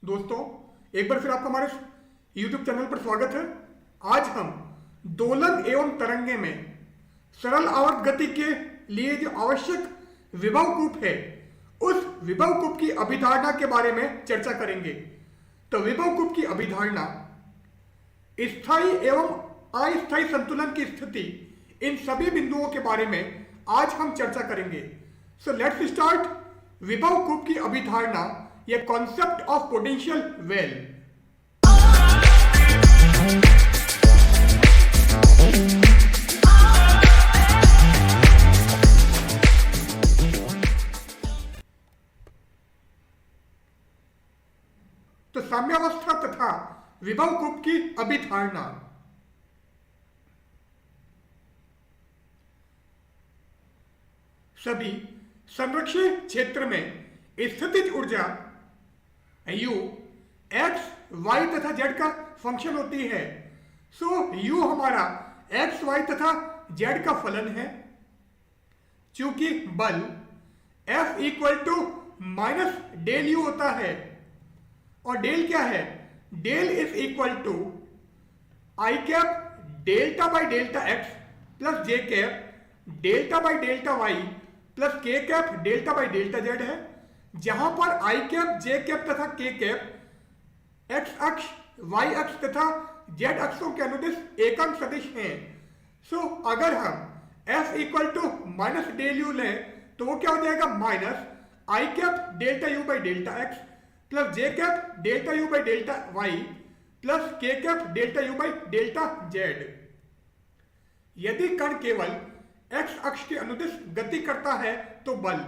दोस्तों, एक बार फिर आपका हमारे YouTube चैनल पर स्वागत है। आज हम दोलन एवं तरंगे में सरल आवर्त गति के लिए जो आवश्यक विभव कूप है, उस विभव कूप की अभिधारणा के बारे में चर्चा करेंगे। तो विभव कूप की अभिधारणा स्थायी एवं अस्थायी संतुलन की स्थिति, इन सभी बिंदुओं के बारे में आज हम चर्चा करेंगे। So let's start. विभव कूप की अभिधारणा या कॉन्सेप्ट ऑफ पोटेंशियल वेल। तो साम्यावस्था तथा विभव कूप की अभिधारणा। सभी संरक्षित क्षेत्र में स्थितिज ऊर्जा U x, y तथा z का फंक्शन होती है। सो U हमारा x, y तथा z का फलन है। चूंकि बल F equal to minus del U होता है, और डेल क्या है? Del is equal to I cap delta by delta X plus J cap delta by delta Y plus K cap delta by delta Z है, जहां पर आई cap, जे cap तथा के कैप एक्स अक्ष, वाई अक्ष तथा जेड अक्षों के अनुदिश एकांक सदिश हैं। सो अगर हम F equal to minus del U लें तो वो क्या हो जाएगा? Minus I cap delta U by delta X plus J cap delta U by delta Y plus K cap delta U by delta Z. यदि कण केवल एक्स अक्ष के अनुदिश गति करता है तो बल।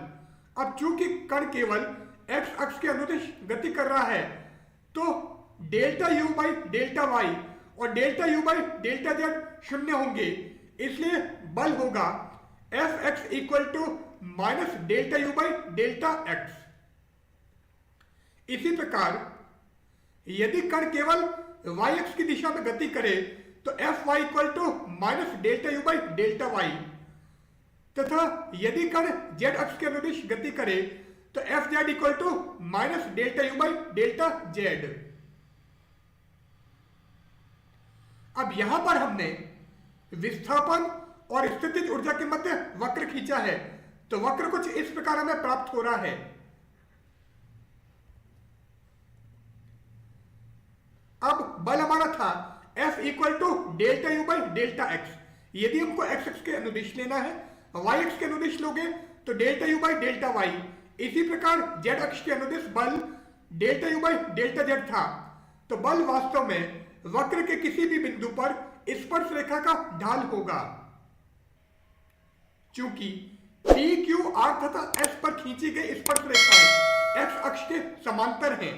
अब चूंकि कण केवल एक्स अक्ष के अनुदिश गति कर रहा है तो delta U by delta Y और delta U by delta Z शून्य होंगे, इसलिए बल होगा F X equal to minus delta U by delta X. इसी प्रकार यदि कण केवल y अक्ष की दिशा में गति करे तो F Y equal to minus delta U by delta Y, तथा यदि कण z अक्ष के अनुदिश गति करे तो F Z equal to minus delta U by delta Z. अब यहां पर हमने विस्थापन और स्थितिज ऊर्जा के मध्य वक्र खींचा है, तो वक्र कुछ इस प्रकार हमें प्राप्त हो रहा है। अब बल हमारा था F equal to delta U by delta X. यदि हमको x अक्ष के अनुदिश लेना है, y अक्ष के अनुदिश लोगे तो delta U by delta Y. इसी प्रकार z अक्ष के अनुदिश बल delta U by delta Z था। तो बल वास्तव में वक्र के किसी भी बिंदु पर स्पर्श रेखा का ढाल होगा। चूंकि P, Q, R तथा S पर खींची गई स्पर्श रेखाएं x अक्ष के समांतर हैं,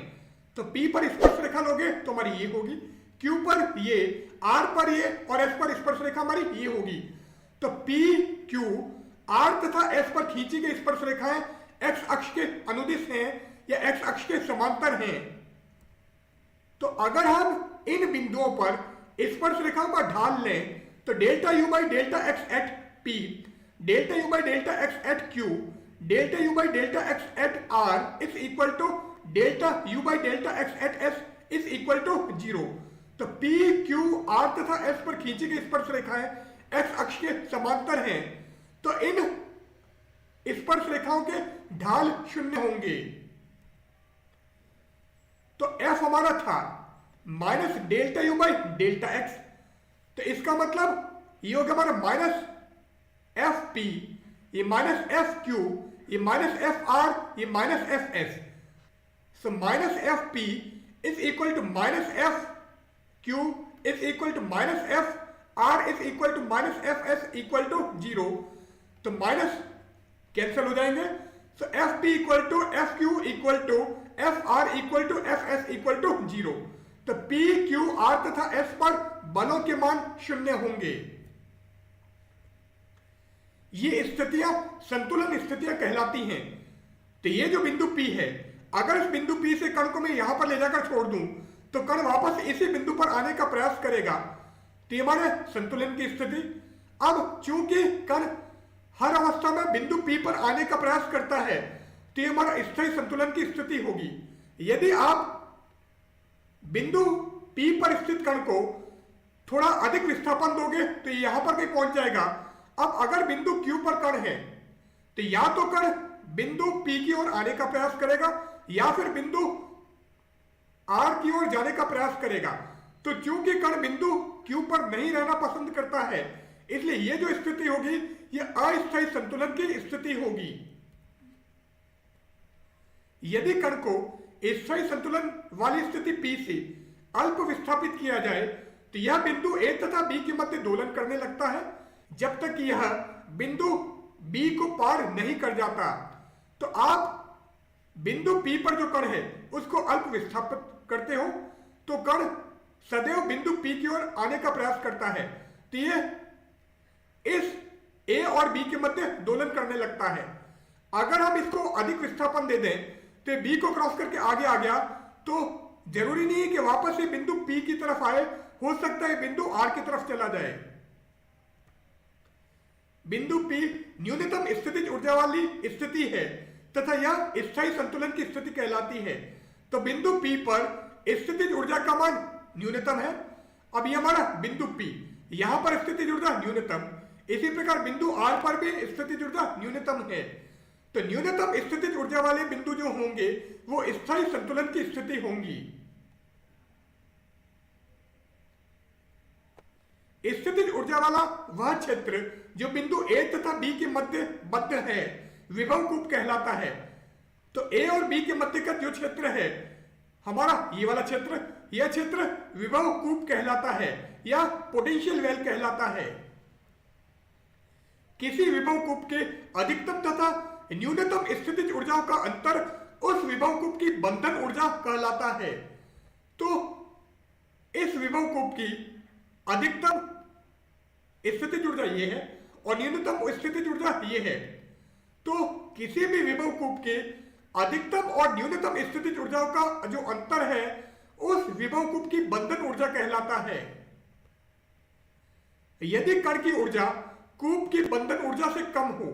तो P पर स्पर्श रेखा लोगे तो हमारी ये होगी, Q पर ये, R पर ये और S पर स्पर्श रेखा हमारी ये होगी। तो P, Q, R तथा S पर खींची गई स्पर्श रेखाएं x अक्ष के अनुदिश हैं या x अक्ष के समांतर हैं। तो अगर हम इन बिंदुओं पर स्पर्श रेखाओं का ढाल लें तो delta U by delta X at P, delta U by delta X at Q, delta U by delta X at R is equal to delta U by delta X at S is equal to 0। तो P, Q, R तथा S पर खींची गई स्पर्श रेखाएं x अक्ष के समांतर हैं, तो इन स्पर्श रेखाओं के ढाल शून्य होंगे। तो F हमारा था minus delta U by delta X, तो इसका मतलब ये होगा हमारा माइनस एफ पी, ये माइनस एफ क्यू, ये माइनस एफ आर, ये minus F S. So minus F P is equal to minus F Q is equal to minus F R is equal to minus F S equal to 0। तो minus cancel हो जाएंगे। So F P equal to F Q equal to F R equal to F S equal to 0। तो P, Q, R तथा S पर बलों के मान शून्य होंगे। ये स्थितियां संतुलन स्थितियां कहलाती हैं। तो ये जो बिंदु P है, अगर इस बिंदु P से कण को मैं यहां पर ले जाकर छोड़ दूं तो कण वापस इसी बिंदु पर आने का प्रयास करेगा, तो ये हमारे संतुलन की स्थिति। अब चूंकि कण हर अवस्था में बिंदु P पर आने का प्रयास करता है तो ये हमारा स्थायी संतुलन की स्थिति होगी। यदि आप बिंदु P पर स्थित कण को थोड़ा अधिक विस्थापन दोगे तो यहां पर कहीं पहुंच जाएगा। अब अगर बिंदु Q पर कण है तो या तो कण बिंदु P की ओर आने का प्रयास करेगा या फिर बिंदु R की ओर जाने का प्रयास करेगा। तो चूंकि कण बिंदु Q पर नहीं रहना पसंद करता है, इसलिए यह जो स्थिति होगी यह अस्थायी संतुलन की स्थिति होगी। यदि कण को स्थायी संतुलन वाली स्थिति P से अल्प विस्थापित किया जाए तो यह बिंदु A तथा B के मध्य दोलन करने लगता है जब तक कि यह बिंदु B को पार नहीं कर जाता। तो आप बिंदु P पर जो कण है उसको अल्प विस्थापित करते हो तो कण सदैव बिंदु P की ओर आने का प्रयास करता है, तो यह इस A और B के मध्य दोलन करने लगता है। अगर हम इसको अधिक विस्थापन दे दें तो B को क्रॉस करके आगे आ गया तो जरूरी नहीं है कि वापस से बिंदु P की तरफ आए, हो सकता है बिंदु R की तरफ चला जाए। बिंदु P न्यूनतम स्थितिज ऊर्जा वाली स्थिति है तथा यह स्थायी संतुलन की स्थिति कहलाती है। तो बिंदु P पर स्थितिज ऊर्जा का मान न्यूनतम है। अब यह हमारा बिंदु P, यहां पर स्थितिज ऊर्जा न्यूनतम, इसी प्रकार बिंदु R पर भी स्थितिज ऊर्जा न्यूनतम है। तो न्यूनतम स्थितिज ऊर्जा वाले बिंदु जो होंगे वो स्थायी संतुलन की स्थिति होंगी। स्थितिज ऊर्जा वाला वह क्षेत्र जो बिंदु A तथा B के मध्य बद्ध है विभव कूप कहलाता है। तो A और B के मध्य का जो क्षेत्र है हमारा ये वाला क्षेत्र, यह क्षेत्र विभव कूप कहलाता है या पोटेंशियल वेल कहलाता है। किसी विभव कूप के अधिकतम तथा न्यूनतम स्थितिज ऊर्जाओं का अंतर उस विभव कूप की बंधन ऊर्जा कहलाता है। तो इस विभव कूप की अधिकतम स्थितिज ऊर्जा ये है और न्यूनतम स्थितिज ऊर्जा ये है। तो किसी भी विभव कूप के अधिकतम और न्यूनतम स्थितिज ऊर्जाओं का जो अंतर है उस विभव कूप की बंधन ऊर्जा कहलाता है। यदि कण की ऊर्जा कूप की बंधन ऊर्जा से कम हो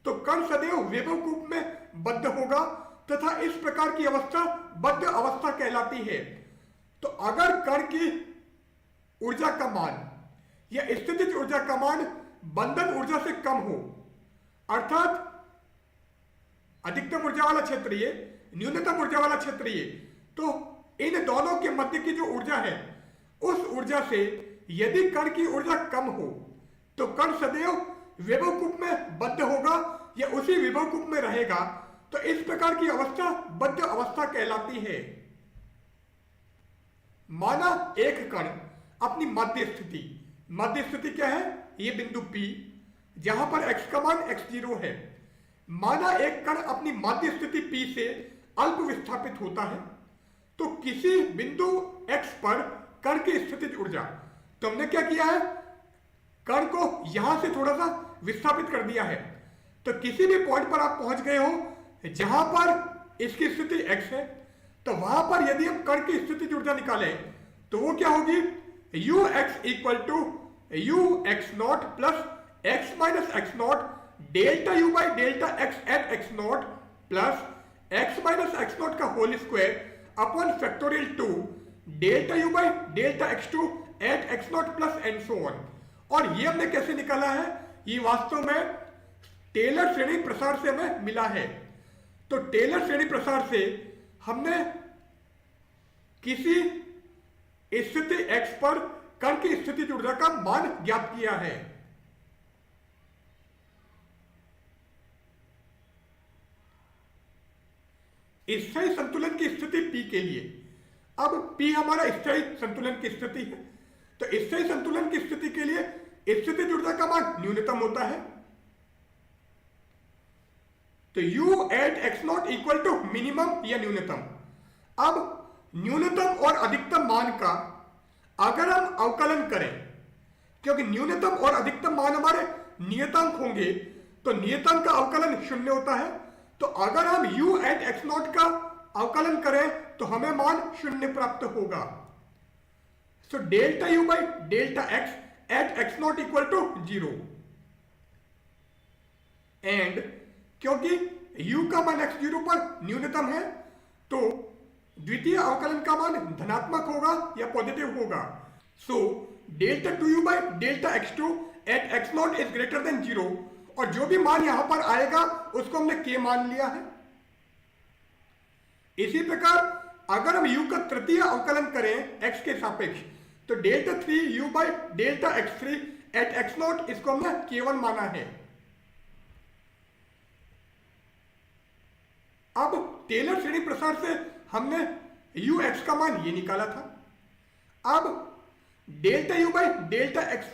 तो कण सदैव विभव कूप में बद्ध होगा तथा इस प्रकार की अवस्था बद्ध अवस्था कहलाती है। तो अगर कण की ऊर्जा का मान या स्थितिज ऊर्जा का मान बंधन ऊर्जा से कम हो, अर्थात अधिकतम ऊर्जा वाला क्षेत्र ये, न्यूनतम ऊर्जा वाला क्षेत्र ये, तो इन दोनों के मध्य की जो ऊर्जा है उस ऊर्जा से यदि कण की ऊर्जा कम हो तो कण सदैव विभव कूप में बद्ध होगा या उसी विभव कूप में रहेगा। तो इस प्रकार की अवस्था बद्ध अवस्था कहलाती है। माना एक कण अपनी मध्य स्थिति क्या है, ये बिंदु P जहां पर x का मान x0 है। माना एक कण अपनी मध्य स्थिति P से अल्प विस्थापित होता है तो किसी बिंदु x पर कण की स्थितिज ऊर्जा, तो हमने क्या किया है, कण को यहां से थोड़ा सा विस्थापित कर दिया है। तो किसी भी पॉइंट पर आप पहुंच गए हो जहां पर इसकी स्थिति x है, तो वहां पर यदि हम कण की स्थितिज ऊर्जा निकालें तो वो क्या होगी, ux equal to ux0 plus x minus x0 delta u by delta x at x0 plus x minus x0 का whole square upon factorial 2 delta u by delta x2 at x0 plus and so on. और ये हमने कैसे निकाला है, ये वास्तव में टेलर श्रेणी प्रसार से हमें मिला है। तो टेलर श्रेणी प्रसार से हमने किसी स्थिति x पर कण की स्थितिज ऊर्जा का मान ज्ञात किया है। स्थायी संतुलन की स्थिति P के लिए, अब P हमारा स्थायी संतुलन की स्थिति है, तो स्थायी संतुलन की स्थिति के लिए स्थितिज ऊर्जा का मान न्यूनतम होता है। तो u at x0 equal to minimum या न्यूनतम। अब न्यूनतम और अधिकतम मान का अगर हम अवकलन करें, क्योंकि न्यूनतम और अधिकतम मान हमारे नियतांक होंगे, तो नियतांक का अवकलन 0 होता है। तो अगर हम u एट x0 का अवकलन करें तो हमें मान 0 प्राप्त होगा। So delta u by delta x at x0 equal to 0। And क्योंकि u का मान x0 पर न्यूनतम है तो द्वितीय अवकलन का मान धनात्मक होगा या पॉजिटिव होगा। So delta 2u by delta x2 at x0 is greater than 0, और जो भी मान यहां पर आएगा उसको हमने k मान लिया है। इसी प्रकार अगर हम u का तृतीय अवकलन करें x के सापेक्ष, तो delta 3u by delta x3 eight x0 इसको हमने k1 माना है। अब टेलर श्रेणी प्रसार से हमने ux का मान ये निकाला था। अब delta u by delta x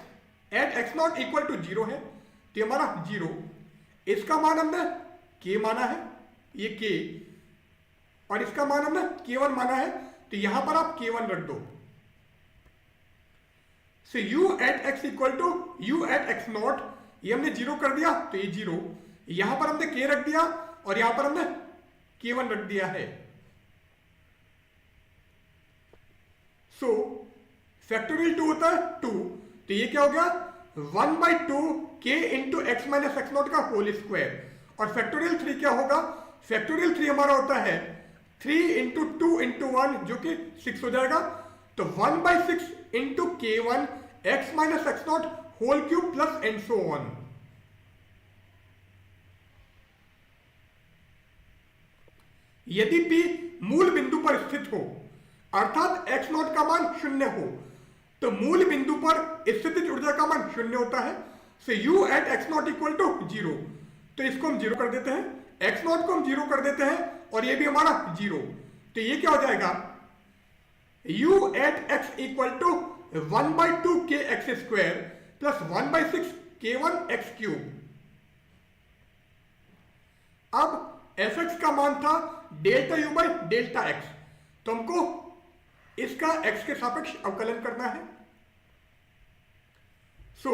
at x0 equal to 0 है, तो हमारा 0, इसका मान हमने k माना है, ये k, और इसका मान हमने k1 माना है, तो यहां पर आप k1 रख दो। So u at x equal to u at x0, ये हमने 0 कर दिया, तो ये 0, यहां पर हमने k रख दिया और यहां पर हमने k1 रख दिया है। सो फैक्टोरियल 2 होता है 2, तो ये क्या हो गया 1/2 k into x minus x0 का होल स्क्वायर, और फैक्टोरियल 3 क्या होगा, फैक्टोरियल 3 हमारा होता है 3 इंटू 2 इंटू 1 जो कि 6 हो जाएगा, तो 1/6 into k1 X minus x0 whole cube plus and so on. यदि p मूल बिंदु पर स्थित हो अर्थात x0 का मान 0 हो, तो मूल बिंदु पर स्थितिज ऊर्जा का मान 0 होता है। So u at x0 equal to 0, तो इसको हम 0 कर देते हैं, x0 को हम 0 कर देते हैं, और ये भी हमारा 0, तो ये क्या हो जाएगा u at x equal to 1/2 k X square plus 1/6 k1 x cube. अब fx का मान था delta u by delta x, तो हमको इसका x के सापेक्ष अवकलन करना है। सो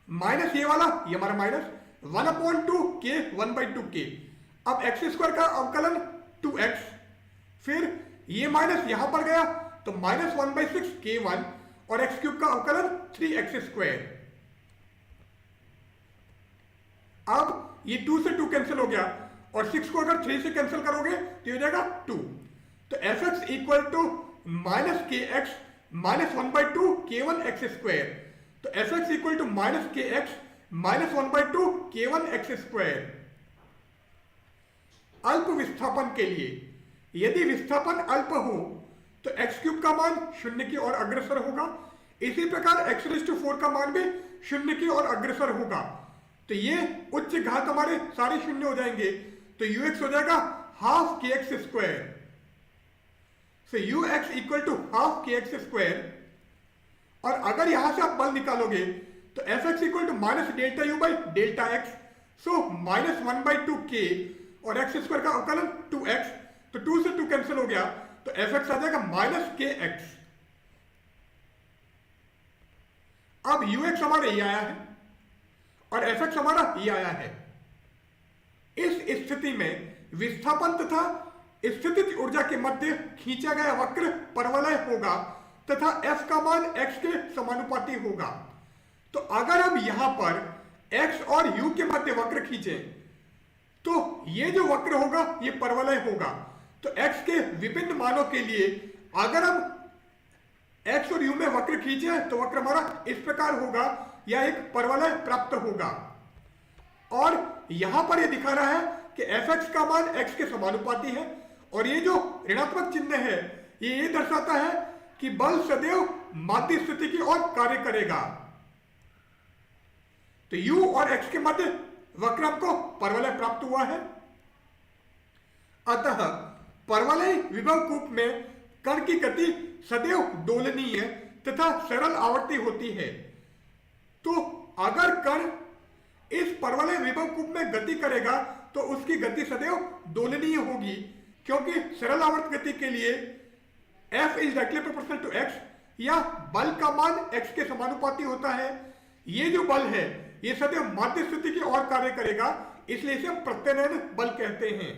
माइनस ये वाला, ये हमारा माइनस 1/2 k 1/2 k। अब एक्स स्क्वायर का अवकलन 2x, फिर ये माइनस यहां पर गया तो माइनस 1/6 k1, और एक्स क्यूब का अवकलन 3x स्क्वायर। अब ये 2 से 2 कैंसिल हो गया, और 6 को अगर 3 से कैंसिल करोगे तो हो जाएगा 2, तो fx इक्वल टू माइनस के x minus 1/2 k1 x square, तो fx इक्वल टू माइनस के x minus 1/2 k1 x square. अल्प विस्थापन के लिए यदि विस्थापन अल्प हो तो x क्यूब का मान 0 की ओर अग्रसर होगा, इसी प्रकार x⁴ का मान भी 0 की ओर अग्रसर होगा, तो ये उच्च घात हमारे सारे 0 हो जाएंगे, तो ux हो जाएगा half K X square. So ux equal to half K X square, और अगर यहां से आप बल निकालोगे तो fx equal to minus delta u by delta X, so minus 1/2 k और एक्स स्क्वायर का अवकलन 2x, तो 2 से 2 कैंसिल हो गया, तो fx आ जाएगा माइनस के एक्स। अब ux हमारा ये आया है और fx हमारा ये आया है। इस स्थिति में विस्थापन तथा स्थितिज ऊर्जा के मध्य खींचा गया वक्र परवलय होगा तथा f का मान x के समानुपाती होगा। तो अगर हम यहां पर x और u के मध्य वक्र खींचें तो ये जो वक्र होगा ये परवलय होगा, तो x के विभिन्न मानों के लिए अगर हम x और u में वक्र खींचे तो वक्र हमारा इस प्रकार होगा, या एक परवलय प्राप्त होगा। और यहां पर ये दिखा रहा है कि fx का मान x के समानुपाती है, और ये जो ऋणात्मक चिन्ह है ये दर्शाता है कि बल सदैव माध्य स्थिति की ओर कार्य करेगा। तो u और x के मध्य वक्र हमको परवलय प्राप्त हुआ है। अतः परवलय विभव कूप में कण की गति सदैव दोलनीय तथा सरल आवर्ती होती है। तो अगर कण इस परवलय विभव कूप में गति करेगा तो उसकी गति सदैव दोलनीय होगी, क्योंकि सरल आवर्त गति के लिए F is directly proportional to x, या बल का मान x के समानुपाती होता है। ये जो बल है ये सदैव माध्य स्थिति की ओर कार्य करेगा, इसलिए इसे हम प्रत्यनयन बल कहते हैं।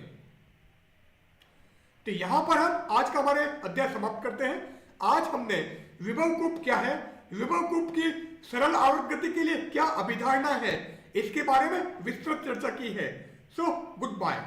तो यहां पर हम आज का हमारे अध्याय समाप्त करते हैं। आज हमने विभव कूप क्या है, विभव कूप की सरल आवर्त गति के लिए क्या अभिधारणा है, इसके बारे में विस्तृत चर्चा की है। So good bye.